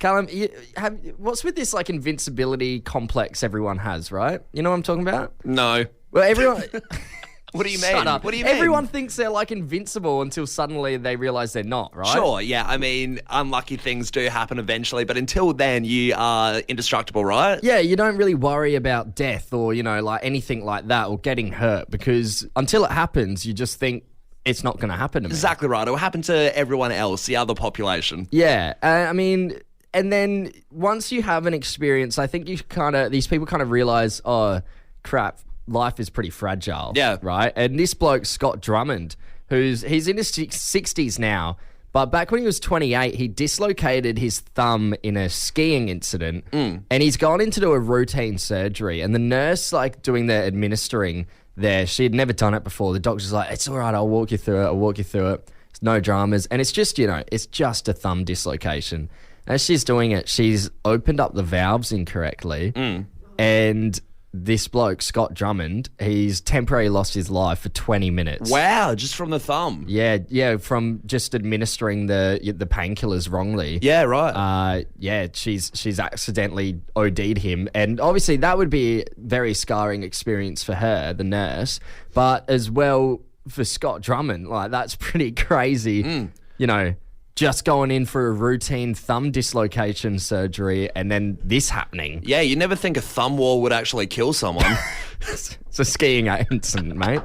Callum, what's with this like invincibility complex everyone has, right? You know what I'm talking about? No. Well, everyone... What do you mean? Shut up. What do you mean? Everyone thinks they're like invincible until suddenly they realise they're not, right? Sure, yeah. I mean, unlucky things do happen eventually, but until then, you are indestructible, right? Yeah, you don't really worry about death or, like anything like that or getting hurt because until it happens, you just think it's not going to happen to me. Exactly right. It will happen to everyone else, the other population. Yeah, I mean... And then once you have an experience, I think these people kind of realise, oh, crap, life is pretty fragile. Yeah. Right? And this bloke, Scott Drummond, he's in his 60s now, but back when he was 28, he dislocated his thumb in a skiing incident and he's gone in to do a routine surgery. And the nurse, like, doing the administering there, she had never done it before. The doctor's like, it's all right, I'll walk you through it. It's no dramas. And it's just, it's just a thumb dislocation. As she's doing it, she's opened up the valves incorrectly and this bloke, Scott Drummond, he's temporarily lost his life for 20 minutes. Wow, just from the thumb. Yeah, from just administering the painkillers wrongly. Yeah, right. She's accidentally OD'd him. And obviously that would be a very scarring experience for her, the nurse, but as well for Scott Drummond, like that's pretty crazy, just going in for a routine thumb dislocation surgery and then this happening. Yeah, you never think a thumb wall would actually kill someone. It's a skiing incident, mate.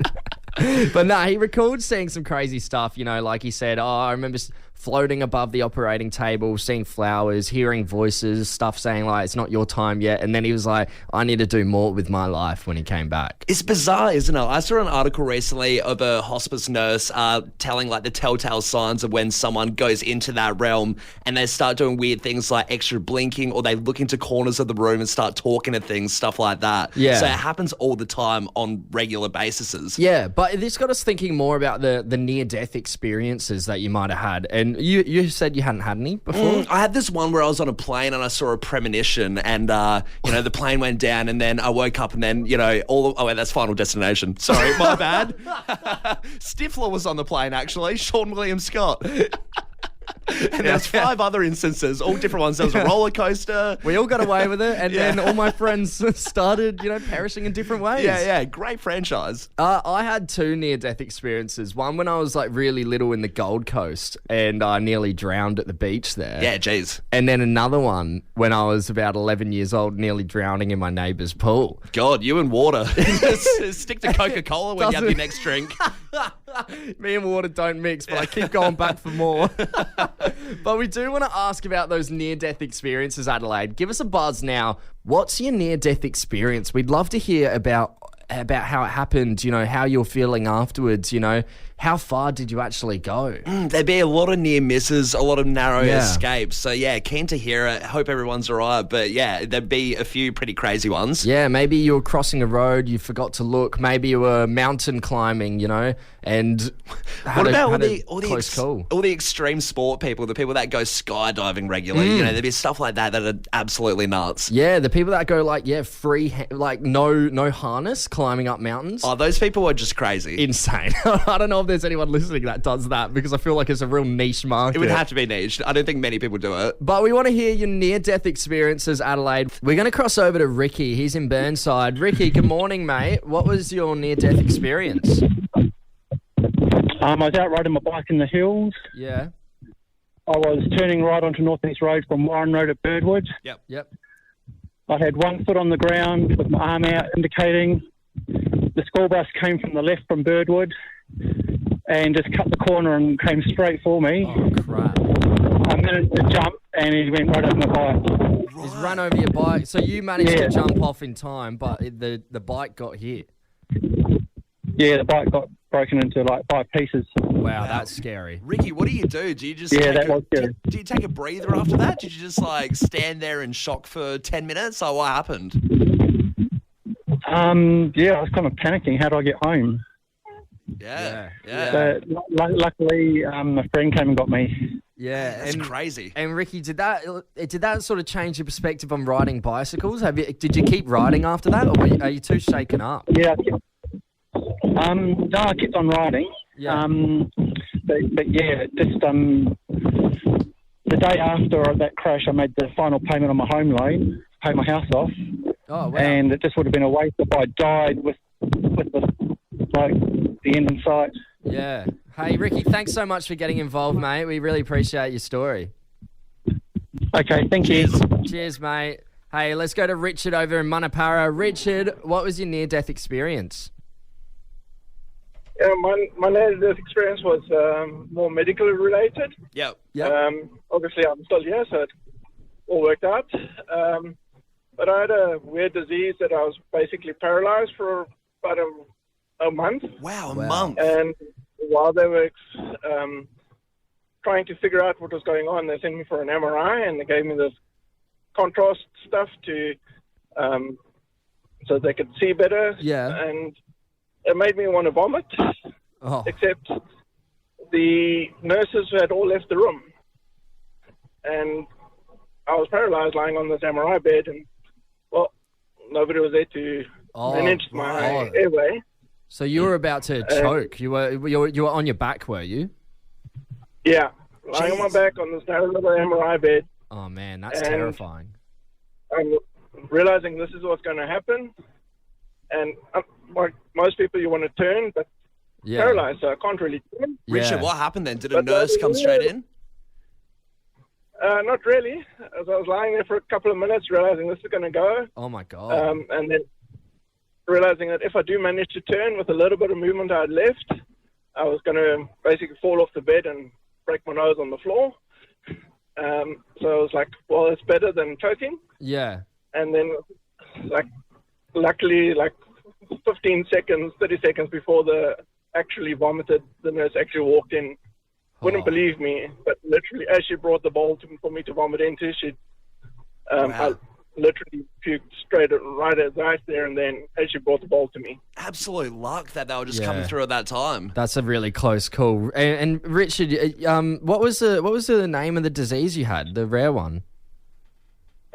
But no, he recalled seeing some crazy stuff, like he said, I remember floating above the operating table, seeing flowers, hearing voices, stuff saying like, it's not your time yet. And then he was like, I need to do more with my life when he came back. It's bizarre, isn't it? I saw an article recently of a hospice nurse telling like the telltale signs of when someone goes into that realm and they start doing weird things like extra blinking or they look into corners of the room and start talking to things, stuff like that. Yeah. So it happens all the time on regular bases. Yeah, but this got us thinking more about the near-death experiences that you might have had. And you said you hadn't had any before? I had this one where I was on a plane and I saw a premonition and, the plane went down and then I woke up and then, that's Final Destination. Sorry, my bad. Stifler was on the plane, actually. Sean William Scott. And there's 5 other instances, all different ones. There was a roller coaster. We all got away with it, and then all my friends started, perishing in different ways. Yeah, great franchise. I had 2 near-death experiences. One when I was like really little in the Gold Coast, and I nearly drowned at the beach there. Yeah, geez. And then another one when I was about 11 years old, nearly drowning in my neighbour's pool. God, you and water. Stick to Coca-Cola when you have your next drink. Me and water don't mix, but I keep going back for more. But we do want to ask about those near-death experiences, Adelaide. Give us a buzz now. What's your near-death experience? We'd love to hear about how it happened, how you're feeling afterwards, how far did you actually go? There'd be a lot of near misses, a lot of narrow escapes. So, keen to hear it. Hope everyone's all right. But, there'd be a few pretty crazy ones. Yeah, maybe you were crossing a road, you forgot to look. Maybe you were mountain climbing, and what about all the extreme sport people, the people that go skydiving regularly? There'd be stuff like that are absolutely nuts. Yeah, the people that go free, no harness climbing up mountains. Oh, those people are just crazy. Insane. I don't know if there's anyone listening that does that because I feel like it's a real niche market. It would have to be niche. I don't think many people do it. But we want to hear your near-death experiences, Adelaide. We're going to cross over to Ricky. He's in Burnside. Ricky, good morning, mate. What was your near-death experience? I was out riding my bike in the hills. Yeah. I was turning right onto North East Road from Warren Road at Birdwood. Yep. I had one foot on the ground with my arm out indicating. The school bus came from the left from Birdwood and just cut the corner and came straight for me. Oh, crap. I managed to jump and he went right over my bike. He's run over your bike. So you managed to jump off in time, but the bike got hit. Yeah, the bike got broken into 5 pieces. Wow, that's scary. Ricky, what do you do? Do you just do you take a breather after that? Did you just stand there in shock for 10 minutes? Or what happened? I was kind of panicking. How do I get home? Yeah. But luckily, a friend came and got me. Yeah, that's crazy. And Ricky, did that sort of change your perspective on riding bicycles? Did you keep riding after that, or are you too shaken up? Yeah. No, I kept on riding. Yeah. But just the day after that crash, I made the final payment on my home loan, pay my house off, Oh, wow. and it just would have been a waste if I died with the end in sight. Yeah. Hey, Ricky, thanks so much for getting involved, mate. We really appreciate your story. Okay, thank you. Cheers, mate. Hey, let's go to Richard over in Manapara. Richard, what was your near-death experience? Yeah, my near-death experience was more medically related. Yep. Obviously, I'm still here, so it all worked out. But I had a weird disease that I was basically paralyzed for about a month. Wow, a month. And while they were trying to figure out what was going on, they sent me for an MRI, and they gave me this contrast stuff to so they could see better. Yeah. And it made me want to vomit. Oh. Except the nurses had all left the room, and I was paralyzed lying on this MRI bed, and well, nobody was there to manage my airway. So you were about to choke. You were on your back, were you? Yeah, lying on my back on this narrow little MRI bed. Oh man, that's And terrifying. I'm realizing this is what's going to happen, and like most people, you want to turn, but Yeah. paralyzed, so I can't really turn. Richard, Yeah. what happened then? Did a But nurse come straight in? Not really. As I was lying there for a couple of minutes, realizing this is going to go, Oh my god. and then realizing that if I do manage to turn with a little bit of movement I had left, I was going to basically fall off the bed and break my nose on the floor. So I was like, well, it's better than choking. Yeah. And then, luckily, 15 seconds, 30 seconds before actually vomited, the nurse actually walked in. Wouldn't believe me, but literally, as she brought the bowl for me to vomit into, I literally puked right there and then as she brought the bowl to me. Absolute luck that they were just coming through at that time. That's a really close call. And Richard, what was the name of the disease you had, the rare one?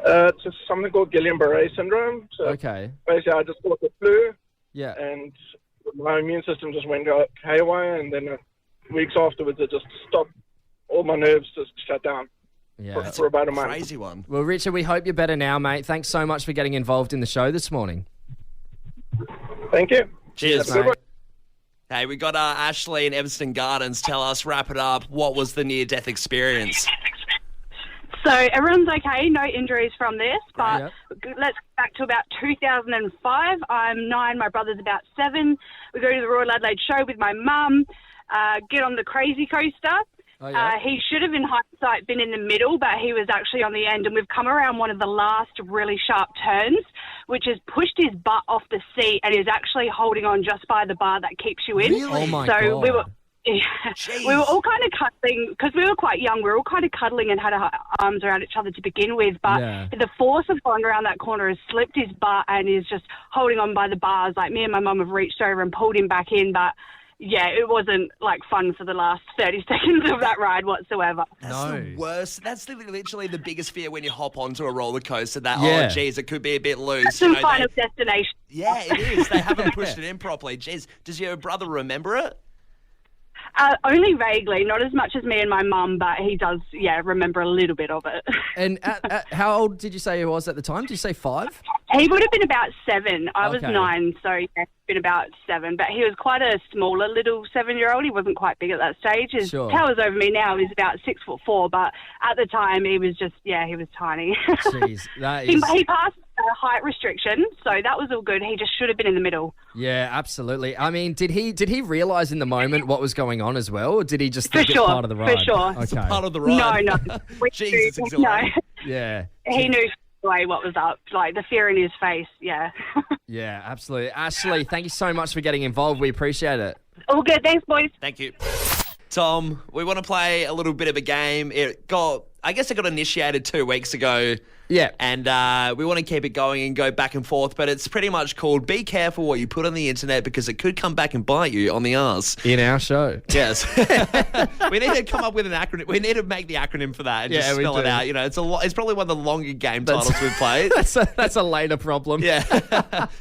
It's just something called Guillain-Barré syndrome. So Okay. basically, I just got the flu, Yeah. and my immune system just went haywire, and then weeks afterwards, it just stopped. All my nerves just shut down Yeah. for about a month. Crazy one. Well, Richard, we hope you're better now, mate. Thanks so much for getting involved in the show this morning. Thank you. Cheers, Have a good one. Hey, we got Ashley in Evanston Gardens. Tell us, wrap it up. What was the near-death experience? So everyone's okay, no injuries from this, but Yep. let's go back to about 2005. I'm 9, my brother's about 7. We go to the Royal Adelaide show with my mum, get on the crazy coaster. Oh, yeah. He should have, in hindsight, been in the middle, but he was actually on the end, and we've come around one of the last really sharp turns, which has pushed his butt off the seat and is actually holding on just by the bar that keeps you in. Really? Oh, my so God. we were all kind of cuddling because we were quite young. We were all kind of cuddling and had our arms around each other to begin with. But Yeah. the force of going around that corner has slipped his butt and is just holding on by the bars. Like me and my mum have reached over and pulled him back in. But yeah, it wasn't fun for the last 30 seconds of that ride whatsoever. That's the worst. That's literally the biggest fear when you hop onto a roller coaster. That Yeah. oh, geez, it could be a bit loose. That's some Final Destination. Yeah, it is. They haven't pushed it in properly. Jeez, does your brother remember it? Only vaguely, not as much as me and my mum, but he does, remember a little bit of it. And how old did you say he was at the time? Did you say 5? He would have been about 7. I was Okay. 9, so he's been about 7. But he was quite a smaller little 7-year-old. He wasn't quite big at that stage. His Sure. towers over me now. He's about 6'4", but at the time he was just, he was tiny. Jeez, that he, is... he passed a height restriction, so that was all good. He just should have been in the middle. Yeah, absolutely. I mean, did he realise in the moment what was going on as well, or did he just For think sure, it's part of the for ride? sure. Okay. Part of the ride. No. Jesus, it's no. exhilarating. Yeah. He knew away what was up, like the fear in his face, yeah. Yeah, absolutely. Ashley, thank you so much for getting involved. We appreciate it. All good, thanks boys. Thank you. Tom, we want to play a little bit of a game. I guess it got initiated 2 weeks ago. Yeah. And we want to keep it going and go back and forth, but it's pretty much called Be Careful What You Put on the Internet because it could come back and bite you on the arse. In our show. Yes. We need to come up with an acronym. We need to make the acronym for that and just spell it out. You know, it's probably one of the longer game titles we've played. That's a later problem. Yeah.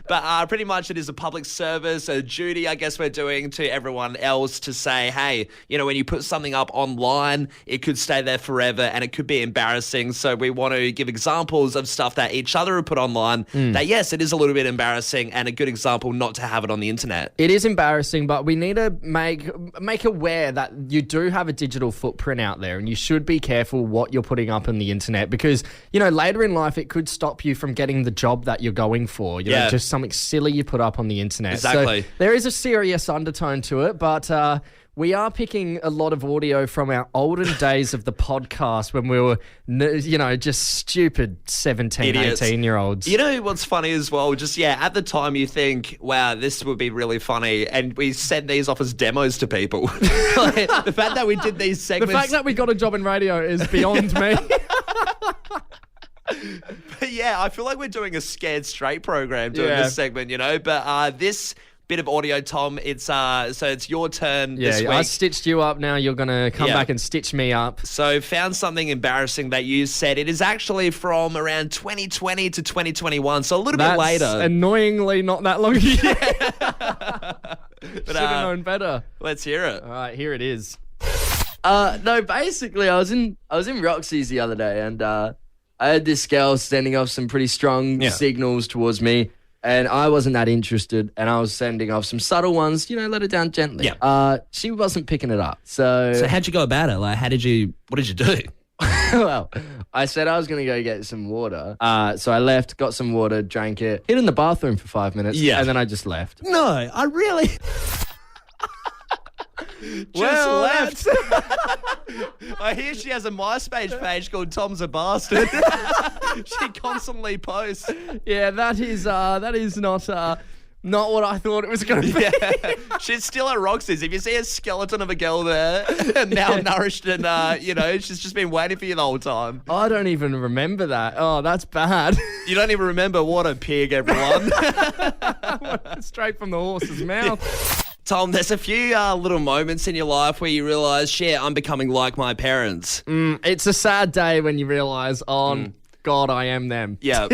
But pretty much it is a public service, a duty, I guess, we're doing to everyone else to say, hey, you know, when you put something up online, it could stay there forever and it could be embarrassing. So we want to give examples of stuff that each other have put online that, yes, it is a little bit embarrassing and a good example not to have it on the internet. It is embarrassing, but we need to make aware that you do have a digital footprint out there and you should be careful what you're putting up on the internet because, you know, later in life it could stop you from getting the job that you're going for. You know, just something silly you put up on the internet. Exactly. So there is a serious undertone to it, but we are picking a lot of audio from our olden days of the podcast when we were, you know, just stupid 17, Idiots. 18-year-olds. You know what's funny as well? Just, at the time you think, wow, this would be really funny. And we sent these off as demos to people. Like, the fact that we did these The segments. fact that we got a job in radio is beyond me. But I feel like we're doing a Scared Straight program doing this segment, you know. But this bit of audio, Tom, it's so it's your turn this week. I stitched you up. Now you're going to come back and stitch me up. So found something embarrassing that you said. It is actually from around 2020 to 2021, so a little bit later. Annoyingly not that long ago. But, should have known better. Let's hear it. All right, here it is. No, basically, I was in Roxy's the other day, and I had this girl sending off some pretty strong signals towards me, and I wasn't that interested, and I was sending off some subtle ones, you know, let her down gently. Yeah. She wasn't picking it up, so how'd you go about it? Like, what did you do? well, I said I was going to go get some water, so I left, got some water, drank it, hid in the bathroom for 5 minutes, and then I just left. No, I really... left. I hear she has a MySpace page called Tom's a Bastard. She constantly posts. Yeah, that is not what I thought it was going to be. Yeah. She's still at Roxy's. If you see a skeleton of a girl there, malnourished and, you know, she's just been waiting for you the whole time. I don't even remember that. Oh, that's bad. You don't even remember? What a pig, everyone. Straight from the horse's mouth. Tom, there's a few little moments in your life where you realise, shit, I'm becoming like my parents. It's a sad day when you realise, God, I am them. Yeah.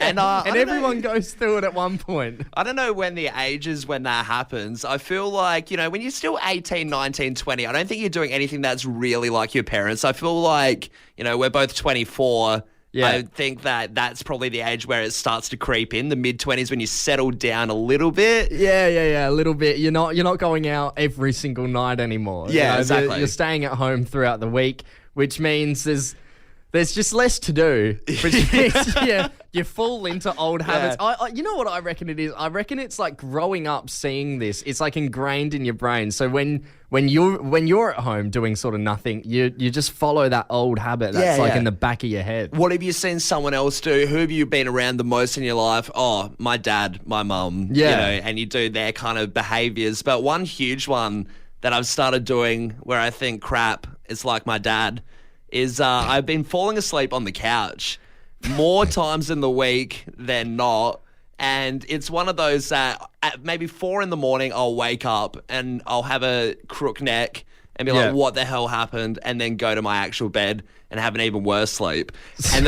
And everyone goes through it at one point. I don't know when the age is when that happens. I feel like, you know, when you're still 18, 19, 20, I don't think you're doing anything that's really like your parents. I feel like, you know, we're both 24. Yeah. I think that that's probably the age where it starts to creep in, the mid-20s when you settle down a little bit. Yeah, a little bit. You're not going out every single night anymore. Yeah, you know, exactly. You're staying at home throughout the week, which means there's just less to do. Which means you fall into old habits. I you know what I reckon it is? I reckon it's like growing up seeing this. It's like ingrained in your brain. So when you're at home doing sort of nothing, you just follow that old habit that's in the back of your head. What have you seen someone else do? Who have you been around the most in your life? Oh, my dad, my mum. Yeah. You know, and you do their kind of behaviours. But one huge one that I've started doing where I think, crap, it's like my dad, is I've been falling asleep on the couch more times in the week than not. And it's one of those that at maybe 4 a.m, I'll wake up and I'll have a crook neck and be like, what the hell happened? And then go to my actual bed and have an even worse sleep. And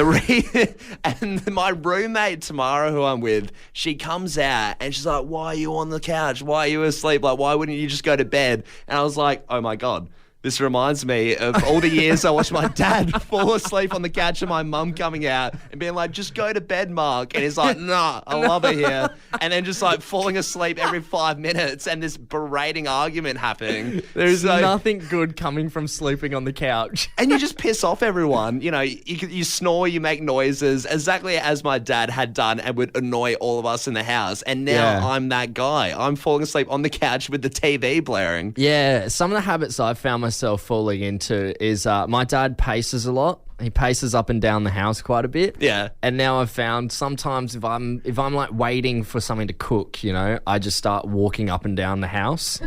and my roommate, Tamara, who I'm with, she comes out and she's like, why are you on the couch? Why are you asleep? Like, why wouldn't you just go to bed? And I was like, oh my God. This reminds me of all the years I watched my dad fall asleep on the couch and my mum coming out and being like, just go to bed, Mark. And he's like, nah, I love it here. And then just like falling asleep every 5 minutes and this berating argument happening. There's nothing good coming from sleeping on the couch. And you just piss off everyone. You know, you snore, you make noises, exactly as my dad had done and would annoy all of us in the house. And now I'm that guy. I'm falling asleep on the couch with the TV blaring. Yeah, some of the habits I've found myself falling into is my dad paces a lot. He paces up and down the house quite a bit. Yeah. And now I've found sometimes if I'm like waiting for something to cook, you know, I just start walking up and down the house.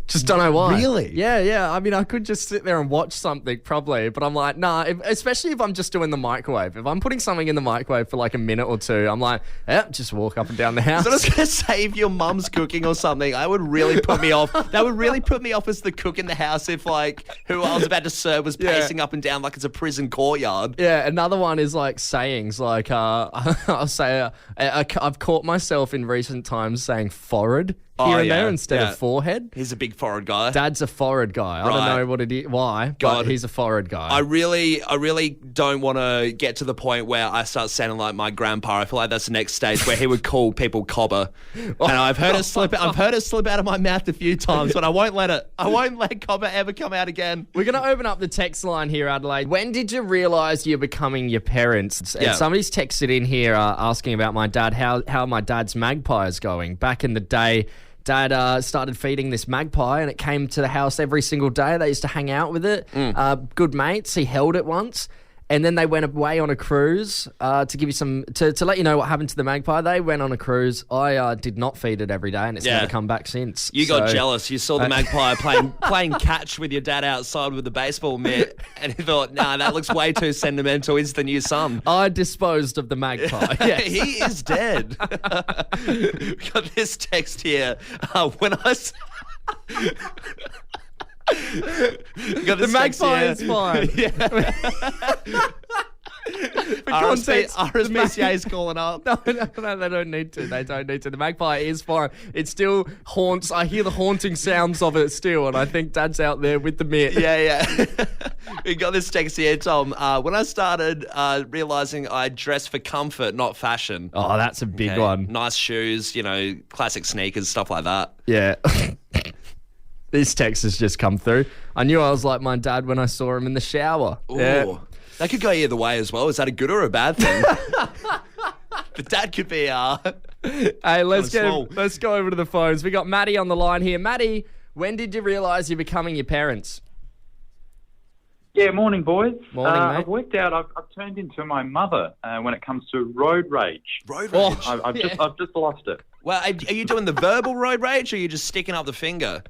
Just don't know why. Really? Yeah. I mean, I could just sit there and watch something probably, but I'm like, nah, especially if I'm just doing the microwave. If I'm putting something in the microwave for like a minute or two, I'm like, just walk up and down the house. So I was going to say, if your mum's cooking or something, that would really put me off. That would really put me off as the cook in the house if, like, who I was about to serve was pacing up and down like it's a prison courtyard. Yeah, another one is like sayings. Like, I'll say, I've caught myself in recent times saying forehead here and there instead of forehead. He's a big forehead guy. Dad's a forehead guy. I don't know what it is, why, but he's a forehead guy. I really don't want to get to the point where I start sounding like my grandpa. I feel like that's the next stage where he would call people cobber. And I've heard it slip out of my mouth a few times, but I won't let cobber ever come out again. We're going to open up the text line here, Adelaide. When did you realise you're becoming your parents? And somebody's texted in here asking about my dad, how my dad's magpie is going. Back in the day, Dad started feeding this magpie and it came to the house every single day. They used to hang out with it. Good mates. He held it once. And then they went away on a cruise to give you to let you know what happened to the magpie. They went on a cruise. I did not feed it every day and it's never come back since. You got jealous. You saw the magpie playing catch with your dad outside with the baseball mitt and you thought, nah, that looks way too sentimental. He's the new son. I disposed of the magpie. Yes. He is dead. We got this text here. The magpie is fine. RSPCA is calling up. No, they don't need to. They don't need to. The magpie is fine. It still haunts. I hear the haunting sounds of it still, and I think Dad's out there with the mitt. Yeah. We got this text here, Tom. When I started realising I dress for comfort, not fashion. Oh, that's a big one. Nice shoes, classic sneakers, stuff like that. Yeah. This text has just come through. I knew I was like my dad when I saw him in the shower. Ooh. Yeah. That could go either way as well. Is that a good or a bad thing? The dad could be Hey, let's go over to the phones. We got Maddie on the line here. Maddie, when did you realise you're becoming your parents? Yeah, morning, boys. Morning, mate. I've worked out I've turned into my mother when it comes to road rage. Road rage? I've just lost it. Well, are you doing the verbal road rage or are you just sticking up the finger?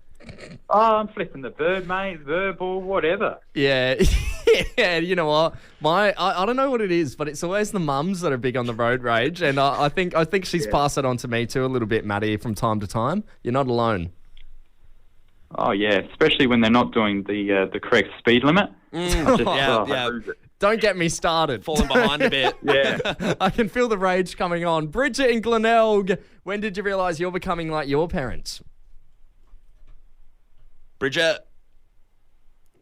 Oh, I'm flipping the bird, mate. Verbal, whatever. Yeah. Yeah, you know what? I don't know what it is, but it's always the mums that are big on the road rage. And I think she's passed it on to me too a little bit, Maddie, from time to time. You're not alone. Oh, yeah, especially when they're not doing the correct speed limit. Don't get me started. Falling behind a bit. Yeah. I can feel the rage coming on. Bridget in Glenelg, when did you realise you're becoming like your parents? Bridget.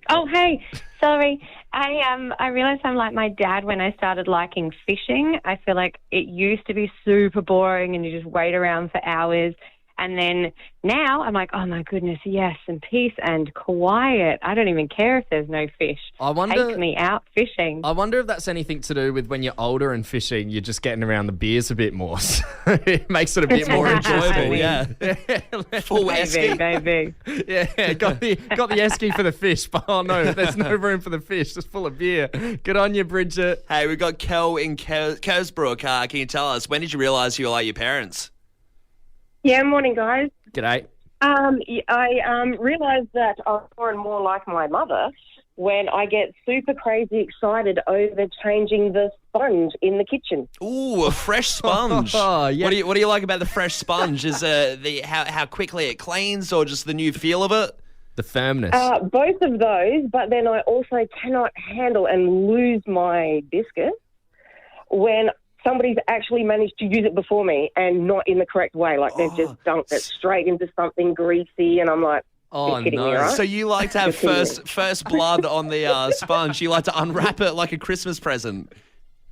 Oh, hey. Sorry. I realised I'm like my dad when I started liking fishing. I feel like it used to be super boring and you just wait around for hours. And then now I'm like, oh, my goodness, yes, and peace and quiet. I don't even care if there's no fish. Take me out fishing. I wonder if that's anything to do with when you're older and fishing, you're just getting around the beers a bit more. So it makes it a bit more enjoyable. Yeah. Full esky. Maybe. Yeah, got the esky for the fish, but oh no, there's no room for the fish. It's full of beer. Good on you, Bridget. Hey, we've got Kel in Kersbrook. Can you tell us, when did you realise you were like your parents? Yeah, morning, guys. G'day. I realised that I'm more and more like my mother when I get super crazy excited over changing the sponge in the kitchen. Ooh, a fresh sponge. Oh, yeah. What do you like about the fresh sponge? Is how quickly it cleans, or just the new feel of it? The firmness. Both of those, but then I also cannot handle and lose my biscuit when somebody's actually managed to use it before me and not in the correct way. Like they've just dunked it straight into something greasy, and I'm like, oh kidding no! me, right? So you like to have first blood on the sponge? You like to unwrap it like a Christmas present?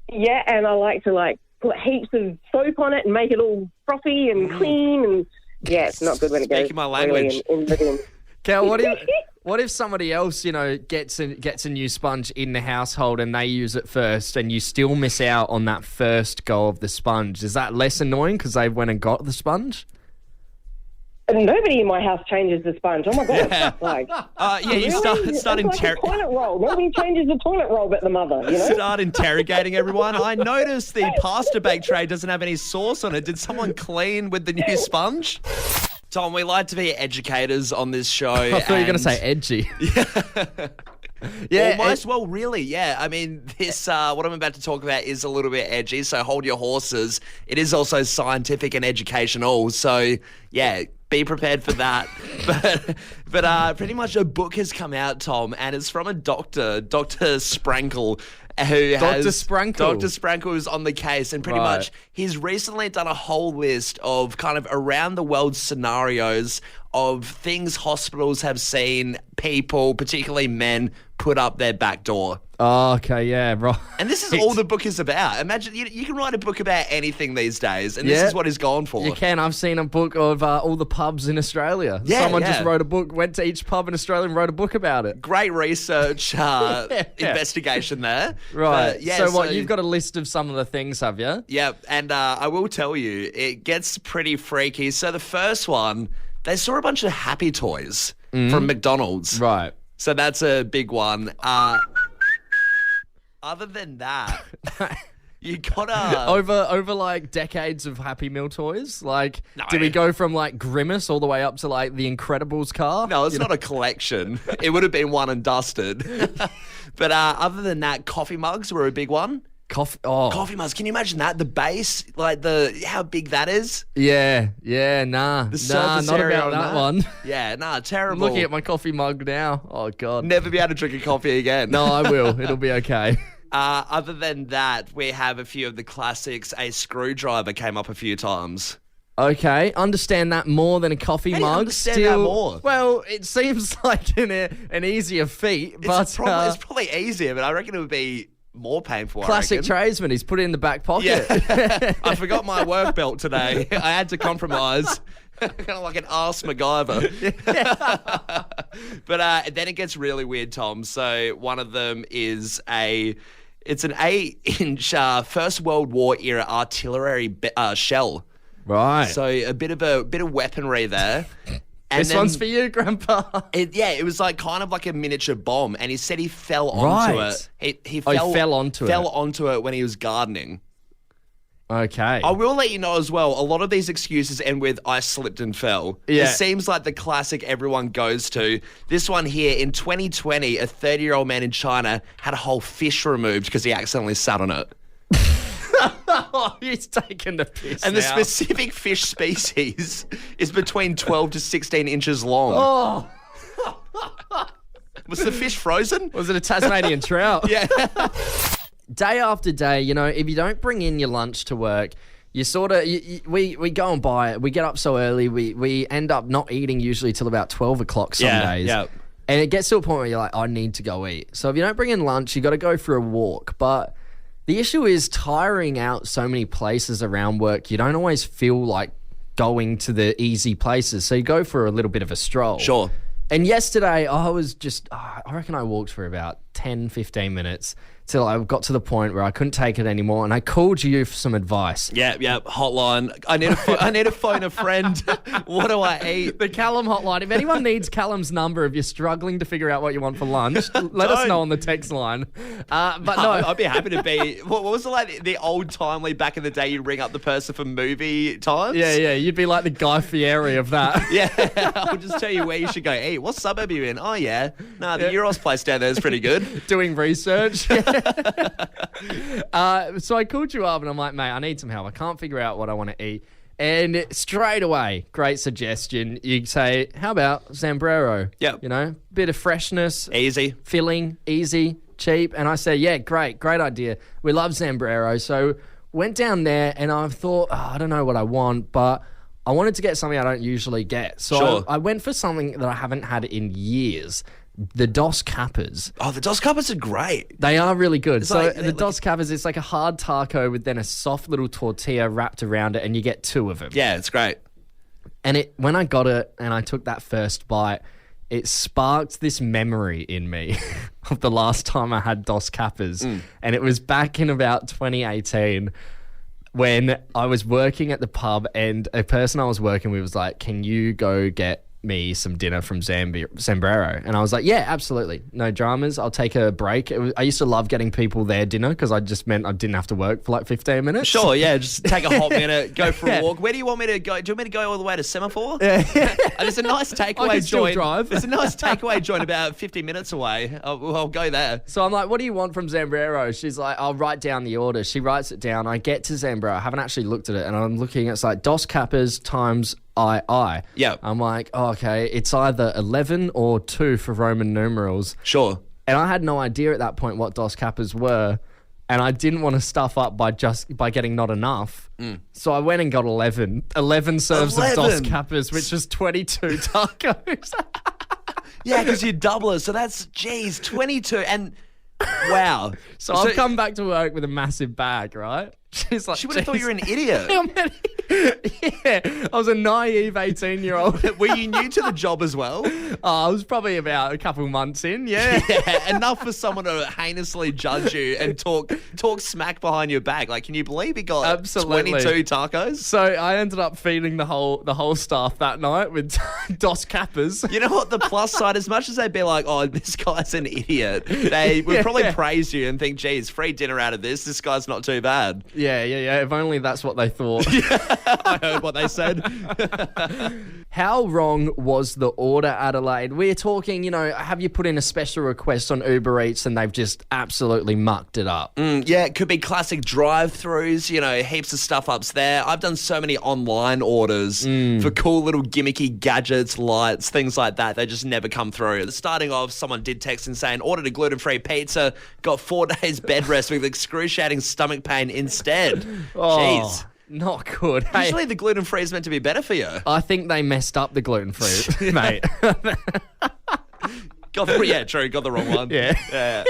Yeah, and I like to put heaps of soap on it and make it all frothy and clean. And yeah, it's not good when it goes. Speaking my language. In the bin. Cal, what if somebody else, gets a new sponge in the household and they use it first, and you still miss out on that first go of the sponge? Is that less annoying because they went and got the sponge? Nobody in my house changes the sponge. Oh my god! You start interrogating. Toilet roll. Nobody changes the toilet roll but the mother. Start interrogating everyone. I noticed the pasta bake tray doesn't have any sauce on it. Did someone clean with the new sponge? Tom, we like to be educators on this show. I thought you were going to say edgy. Yeah, almost. Well, really, yeah. I mean, this what I'm about to talk about is a little bit edgy, so hold your horses. It is also scientific and educational, so yeah, be prepared for that. but pretty much a book has come out, Tom, and it's from a doctor, Dr. Sprankle. Dr. Sprankle is on the case, and pretty much he's recently done a whole list of kind of around the world scenarios of things hospitals have seen people, particularly men, put up their back door. Oh, okay, yeah, right. And this is all the book is about. Imagine you can write a book about anything these days, and this is what he's gone for. You can. I've seen a book of all the pubs in Australia. Yeah, Someone just wrote a book, went to each pub in Australia and wrote a book about it. Great research investigation there. Right. But, so you've got a list of some of the things, have you? Yeah, and I will tell you, it gets pretty freaky. So the first one, they saw a bunch of Happy Toys from McDonald's. Right. So that's a big one. Other than that, you gotta over like decades of Happy Meal toys. Like, did we go from like Grimace all the way up to like the Incredibles car? No, it's not a collection. It would have been one and dusted. But other than that, coffee mugs were a big one. Coffee mugs. Can you imagine that? The base, like how big that is? Yeah, nah. Not about that one. Yeah, terrible. I'm looking at my coffee mug now. Oh, God. Never be able to drink a coffee again. No, I will. It'll be okay. Other than that, we have a few of the classics. A screwdriver came up a few times. Okay, understand that more than a coffee mug. Understand that more? Well, it seems like an easier feat, but it's probably easier, but I reckon it would be more painful. Classic tradesman. He's put it in the back pocket. Yeah. I forgot my work belt today. I had to compromise. Kind of like an arse MacGyver. But then it gets really weird, Tom. So one of them is it's an 8-inch First World War era artillery shell. Right. So a bit of weaponry there. And this one's for you, Grandpa. It was like kind of like a miniature bomb, and he said he fell onto it. He fell onto it when he was gardening. Okay. I will let you know as well, a lot of these excuses end with, I slipped and fell. Yeah. It seems like the classic everyone goes to. This one here, in 2020, a 30-year-old man in China had a whole fish removed because he accidentally sat on it. Oh, he's taking the piss And now. the specific fish species is between 12 to 16 inches long. Oh. Was the fish frozen? Was it a Tasmanian trout? Yeah. Day after day, if you don't bring in your lunch to work, you sort of, we go and buy it. We get up so early, we end up not eating usually till about 12 o'clock some days. Yeah. And it gets to a point where you're like, I need to go eat. So if you don't bring in lunch, you got to go for a walk. But the issue is tiring out so many places around work. You don't always feel like going to the easy places. So you go for a little bit of a stroll. Sure. And yesterday I was just, I reckon I walked for about 10, 15 minutes till I got to the point where I couldn't take it anymore, and I called you for some advice. Yeah, hotline. I need to phone a friend. What do I eat? The Callum hotline. If anyone needs Callum's number, if you're struggling to figure out what you want for lunch, let us know on the text line. But no, I'd be happy to be. What was it like the old timely back in the day? You'd ring up the person for movie times. Yeah. You'd be like the Guy Fieri of that. Yeah, I'll just tell you where you should go eat. What suburb are you in? Oh yeah, the Euros place down there is pretty good. Doing research. So I called you up and I'm like, mate, I need some help. I can't figure out what I want to eat. And straight away, great suggestion. You say, how about Zambrero? Yep. Bit of freshness. Easy. Filling, easy, cheap. And I said, yeah, great idea. We love Zambrero. So went down there and I thought, I don't know what I want, but I wanted to get something I don't usually get. So Sure. I went for something that I haven't had in years. The Dos Capas. Oh, the Dos Capas are great. They are really good. It's So like- the Dos Capas, it's like a hard taco with then a soft little tortilla wrapped around it, and you get two of them. Yeah, it's great. And when I got it and I took that first bite, it sparked this memory in me of the last time I had Dos Capas. And it was back in about 2018 when I was working at the pub, and a person I was working with was like, can you go get me some dinner from Zambrero? And I was like, yeah, absolutely. No dramas. I'll take a break. I used to love getting people their dinner because I just meant I didn't have to work for like 15 minutes. Sure, yeah. Just take a hot minute, go for a walk. Where do you want me to go? Do you want me to go all the way to Semaphore? There's a nice takeaway joint. There's a nice takeaway joint about 50 minutes away. I'll go there. So I'm like, what do you want from Zambrero? She's like, I'll write down the order. She writes it down. I get to Zambrero. I haven't actually looked at it. And I'm looking, it's like Dos Kappas times II. Yeah. I'm like, oh, okay, it's either 11 or 2 for Roman numerals. Sure. And I had no idea at that point what Dos Kappas were. And I didn't want to stuff up by getting not enough. So I went and got 11. 11 serves of Dos Kappas, which is 22 tacos. Yeah, because you double it. So that's, 22. And wow. So I've come back to work with a massive bag, right? She's like, she would have thought you were an idiot. Yeah, I was a naive 18-year-old. Were you new to the job as well? I was probably about a couple months in, yeah. Enough for someone to heinously judge you and talk smack behind your back. Like, can you believe he got 22 tacos? So I ended up feeding the whole staff that night with Dos Kappas. You know what? The plus side, as much as they'd be like, oh, this guy's an idiot, they would probably praise you and think, geez, free dinner out of this. This guy's not too bad. Yeah. If only that's what they thought. I heard what they said. How wrong was the order, Adelaide? We're talking, have you put in a special request on Uber Eats and they've just absolutely mucked it up? Yeah, it could be classic drive-thrus, heaps of stuff-ups there. I've done so many online orders for cool little gimmicky gadgets, lights, things like that. They just never come through. Starting off, someone did text and saying, ordered a gluten-free pizza, got 4 days bed rest with excruciating stomach pain instead. Jeez. Not good. Usually the gluten-free is meant to be better for you. I think they messed up the gluten-free, mate. Got the wrong one. Yeah.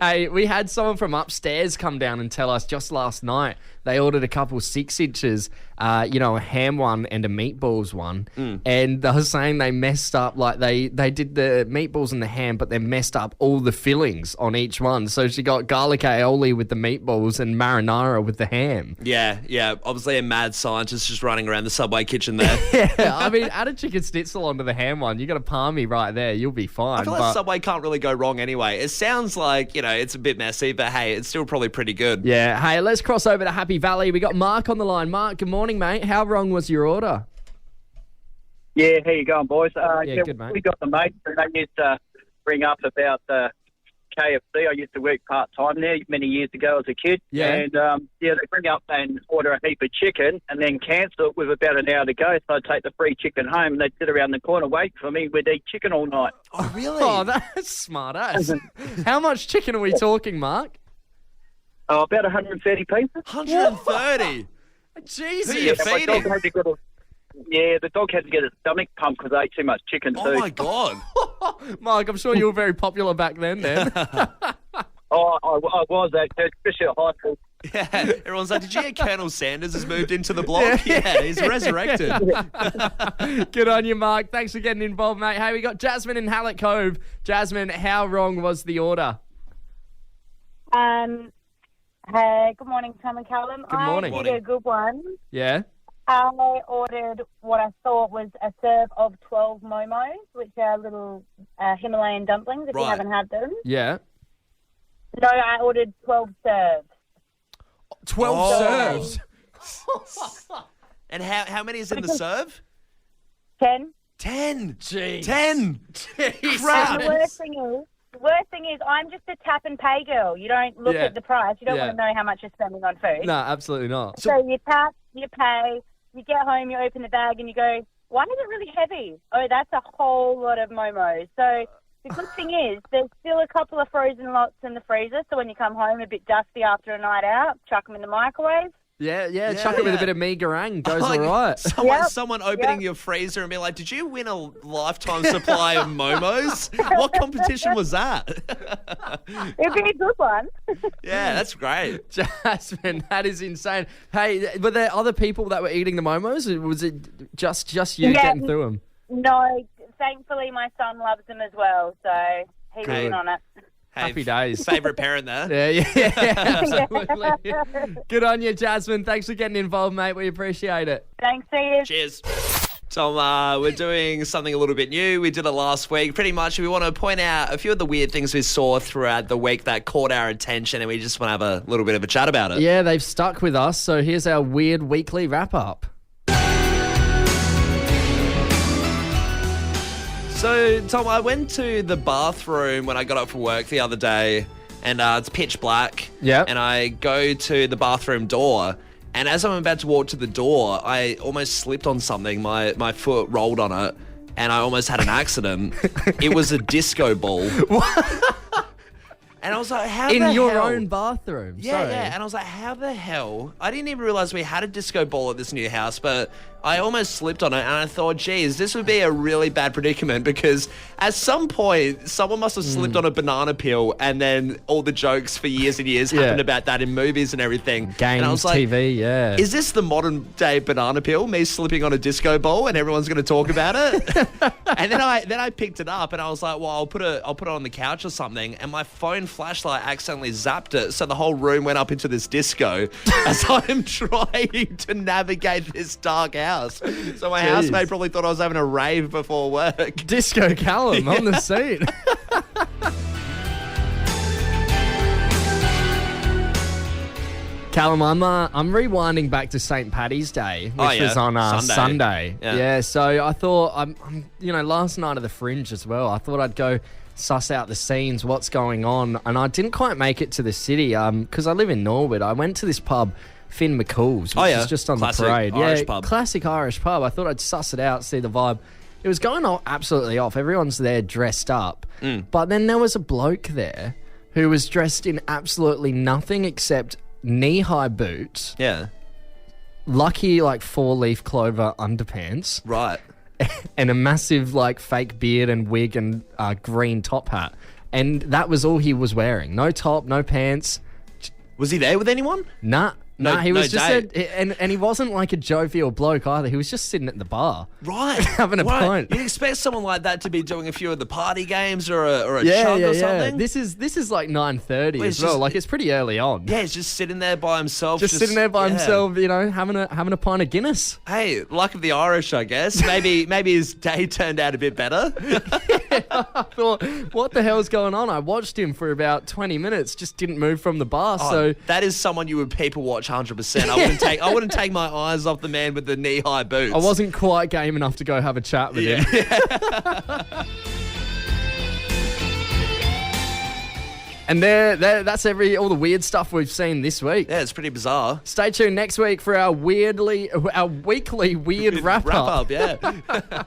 Hey, we had someone from upstairs come down and tell us just last night they ordered a couple 6 inches, a ham one and a meatballs one. And they were saying they messed up, like they did the meatballs and the ham, but they messed up all the fillings on each one. So she got garlic aioli with the meatballs and marinara with the ham. Yeah. Obviously a mad scientist just running around the Subway kitchen there. Yeah, I mean, add a chicken schnitzel onto the ham one. You got a palmy right there. You'll be fine. I feel like Subway can't really go wrong anyway. It sounds like, it's a bit messy, but hey, it's still probably pretty good. Yeah. Hey, let's cross over to Happy Valley. We got Mark on the line. Mark, good morning, mate. How wrong was your order? Yeah, how you going, boys? Good, mate. We got the mates, and they used to bring up about KFC. I used to work part-time there many years ago as a kid. Yeah. And, they bring up and order a heap of chicken and then cancel it with about an hour to go. So I'd take the free chicken home and they'd sit around the corner wait for me. We'd eat chicken all night. Oh, really? Oh, that's smart ass. How much chicken are we talking, Mark? Oh, about 130 pieces. 130? Jesus. Who are you feeding? The dog had to get its stomach pumped because I ate too much chicken too. Oh, my God. Mark, I'm sure you were very popular back then. Oh, I was, especially at high school. Yeah, everyone's like, did you hear Colonel Sanders has moved into the block? Yeah, he's resurrected. Good on you, Mark. Thanks for getting involved, mate. Hey, we got Jasmine in Hallett Cove. Jasmine, how wrong was the order? Hey, good morning, Tom Callum. Good morning. I did a good one. Yeah? I ordered what I thought was a serve of 12 momos, which are little Himalayan dumplings, if you haven't had them. Yeah. No, I ordered 12 serves. 12 serves? And how many is in the serve? 10. 10? Jeez. 10? Jeez. Crap. The worst thing is I'm just a tap and pay girl. You don't look at the price. You don't want to know how much you're spending on food. No, absolutely not. So you tap, you pay, you get home, you open the bag and you go, why is it really heavy? Oh, that's a whole lot of momos. So the good thing is there's still a couple of frozen lots in the freezer. So when you come home a bit dusty after a night out, chuck them in the microwave. Yeah, chuck it with a bit of mee goreng. Goes all right. Someone opening your freezer and be like, did you win a lifetime supply of momos? What competition was that? It'd be a good one. Yeah, that's great. Jasmine, that is insane. Hey, were there other people that were eating the momos? Or was it just you getting through them? No, thankfully my son loves them as well, so he was in on it. Happy days. Favourite parent there. Yeah, absolutely. Good on you, Jasmine. Thanks for getting involved, mate. We appreciate it. Thanks, Steve. Cheers. So we're doing something a little bit new. We did it last week. Pretty much, we want to point out a few of the weird things we saw throughout the week that caught our attention, and we just want to have a little bit of a chat about it. Yeah, they've stuck with us. So here's our weird weekly wrap-up. So, Tom, I went to the bathroom when I got up from work the other day, and it's pitch black. Yeah. And I go to the bathroom door, and as I'm about to walk to the door, I almost slipped on something. My foot rolled on it, and I almost had an accident. It was a disco ball. And I was like, how the hell? In your own bathroom? Yeah, Sorry. yeah. And I was like, how the hell? I didn't even realize we had a disco ball at this new house, but I almost slipped on it, and I thought, geez, this would be a really bad predicament because at some point, someone must have slipped on a banana peel, and then all the jokes for years and years happened about that in movies and everything. Games, and I was like, TV, yeah. is this the modern day banana peel, me slipping on a disco ball and everyone's going to talk about it? And then I picked it up and I was like, well, I'll put it on the couch or something, and my phone flashlight accidentally zapped it, so the whole room went up into this disco as I'm trying to navigate this dark house. So my housemate probably thought I was having a rave before work. Disco Callum on the scene. Callum, I'm rewinding back to St. Paddy's Day, which was on Sunday. Yeah, so I thought, I'm last night of the Fringe as well, I thought I'd go suss out the scenes, what's going on, and I didn't quite make it to the city because I live in Norwood. I went to this pub, Finn McCool's, which is just on classic the parade. Irish pub. Classic Irish pub. I thought I'd suss it out, see the vibe. It was going absolutely off. Everyone's there dressed up. But then there was a bloke there who was dressed in absolutely nothing except knee-high boots. Yeah. Lucky, four-leaf clover underpants. Right. And a massive, fake beard and wig and green top hat. And that was all he was wearing. No top, no pants. Was he there with anyone? Nah. No, he was no just date. and he wasn't like a jovial bloke either. He was just sitting at the bar. Right. Having a pint. You'd expect someone like that to be doing a few of the party games or a chug or something. This is like 9:30 as well. It's pretty early on. Yeah, he's just sitting there by himself. Just sitting there by himself, having a pint of Guinness. Hey, luck of the Irish, I guess. Maybe his day turned out a bit better. I thought, what the hell's going on? I watched him for about 20 minutes, just didn't move from the bar. So that is someone you would people watch 100%. I wouldn't take my eyes off the man with the knee-high boots. I wasn't quite game enough to go have a chat with him. And that's all the weird stuff we've seen this week. Yeah, it's pretty bizarre. Stay tuned next week for our weekly weird wrap-up. Yeah.